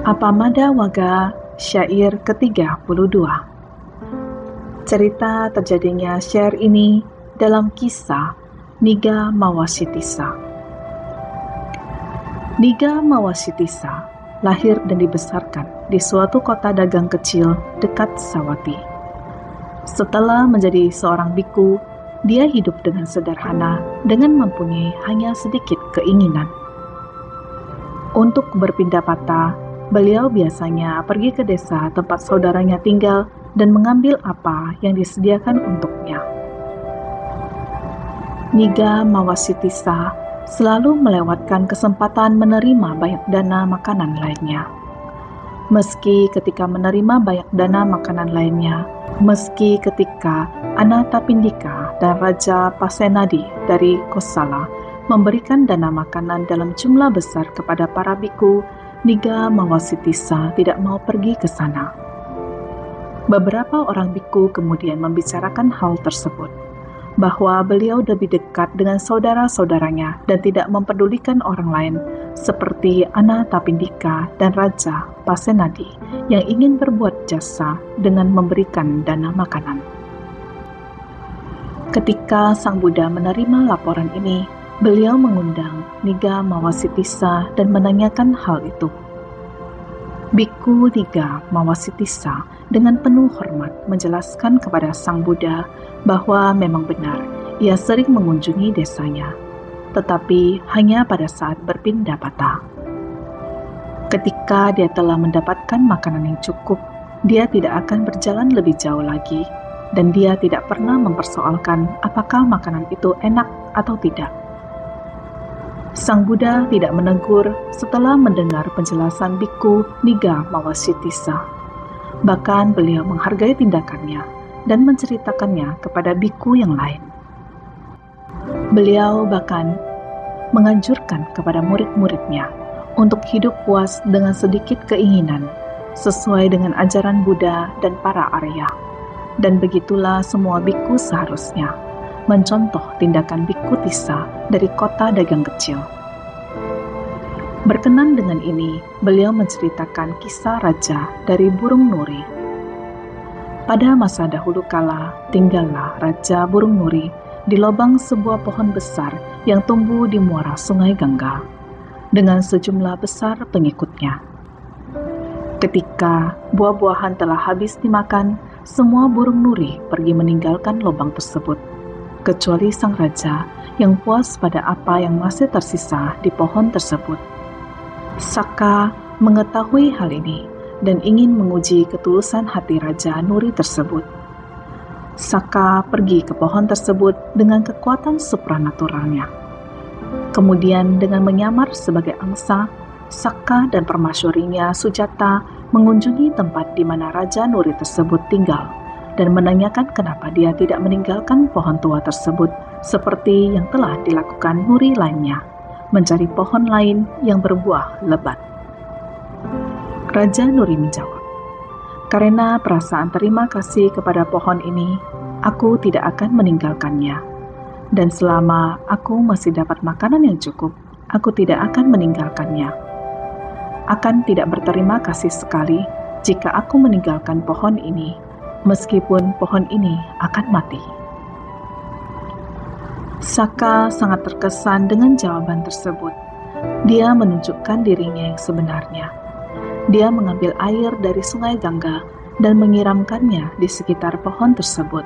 Appamada Wagga, syair ke-32. Cerita terjadinya syair ini dalam kisah Niga Mawasitisa. Niga Mawasitisa lahir dan dibesarkan di suatu kota dagang kecil dekat Sawati. Setelah menjadi seorang biku, dia hidup dengan sederhana dengan mempunyai hanya sedikit keinginan. Untuk berpindah patah, beliau biasanya pergi ke desa tempat saudaranya tinggal dan mengambil apa yang disediakan untuknya. Niga Mawasitisa selalu melewatkan kesempatan menerima banyak dana makanan lainnya. Meski ketika menerima banyak dana makanan lainnya, meski ketika Anathapindika dan Raja Pasenadi dari Kosala memberikan dana makanan dalam jumlah besar kepada para biku, Niga Mawasitisa tidak mau pergi ke sana. Beberapa orang biku kemudian membicarakan hal tersebut, bahwa beliau lebih dekat dengan saudara-saudaranya dan tidak mempedulikan orang lain, seperti Anathapindika dan Raja Pasenadi yang ingin berbuat jasa dengan memberikan dana makanan. Ketika Sang Buddha menerima laporan ini, beliau mengundang Niga Mawasitisa dan menanyakan hal itu. Biku Niga Mawasitisa dengan penuh hormat menjelaskan kepada Sang Buddha bahwa memang benar ia sering mengunjungi desanya, tetapi hanya pada saat berpindah patah. Ketika dia telah mendapatkan makanan yang cukup, dia tidak akan berjalan lebih jauh lagi, dan dia tidak pernah mempersoalkan apakah makanan itu enak atau tidak. Sang Buddha tidak menegur setelah mendengar penjelasan biku Niga Mawasitisa. Bahkan beliau menghargai tindakannya dan menceritakannya kepada biku yang lain. Beliau bahkan menganjurkan kepada murid-muridnya untuk hidup puas dengan sedikit keinginan, sesuai dengan ajaran Buddha dan para Arya. Dan begitulah semua biku seharusnya mencontoh tindakan biku Tissa dari kota dagang kecil. Berkenan dengan ini, beliau menceritakan kisah raja dari burung nuri. Pada masa dahulu kala, tinggallah Raja Burung Nuri di lubang sebuah pohon besar yang tumbuh di muara sungai Gangga, dengan sejumlah besar pengikutnya. Ketika buah-buahan telah habis dimakan, semua burung nuri pergi meninggalkan lubang tersebut, kecuali sang raja yang puas pada apa yang masih tersisa di pohon tersebut. Saka mengetahui hal ini dan ingin menguji ketulusan hati Raja Nuri tersebut. Saka pergi ke pohon tersebut dengan kekuatan supranaturalnya. Kemudian dengan menyamar sebagai angsa, Saka dan permasyurinya Sujata mengunjungi tempat di mana Raja Nuri tersebut tinggal dan menanyakan kenapa dia tidak meninggalkan pohon tua tersebut seperti yang telah dilakukan Nuri lainnya, mencari pohon lain yang berbuah lebat. Raja Nuri menjawab, "Karena perasaan terima kasih kepada pohon ini, aku tidak akan meninggalkannya. Dan selama aku masih dapat makanan yang cukup, aku tidak akan meninggalkannya. Akan tidak berterima kasih sekali jika aku meninggalkan pohon ini, meskipun pohon ini akan mati." Saka sangat terkesan dengan jawaban tersebut. Dia menunjukkan dirinya yang sebenarnya. Dia mengambil air dari sungai Gangga dan menyiramkannya di sekitar pohon tersebut.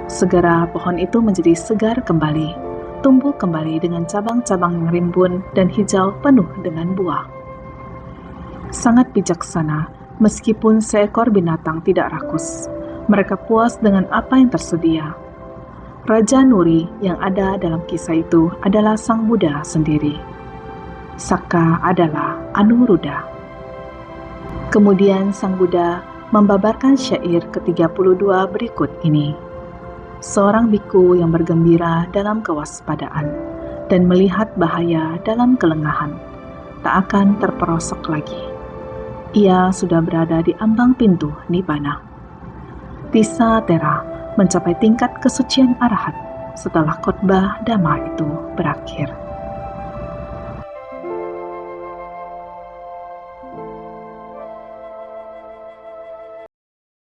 Segera pohon itu menjadi segar kembali, tumbuh kembali dengan cabang-cabang yang rimbun dan hijau penuh dengan buah. Sangat bijaksana, meskipun seekor binatang tidak rakus. Mereka puas dengan apa yang tersedia. Raja Nuri yang ada dalam kisah itu adalah Sang Buddha sendiri. Saka adalah Anuruddha. Kemudian Sang Buddha membabarkan syair ke-32 berikut ini. Seorang biku yang bergembira dalam kewaspadaan dan melihat bahaya dalam kelengahan, tak akan terperosok lagi. Ia sudah berada di ambang pintu Nibbana. Tissa Tera mencapai tingkat kesucian arahat setelah khotbah Dhamma itu berakhir.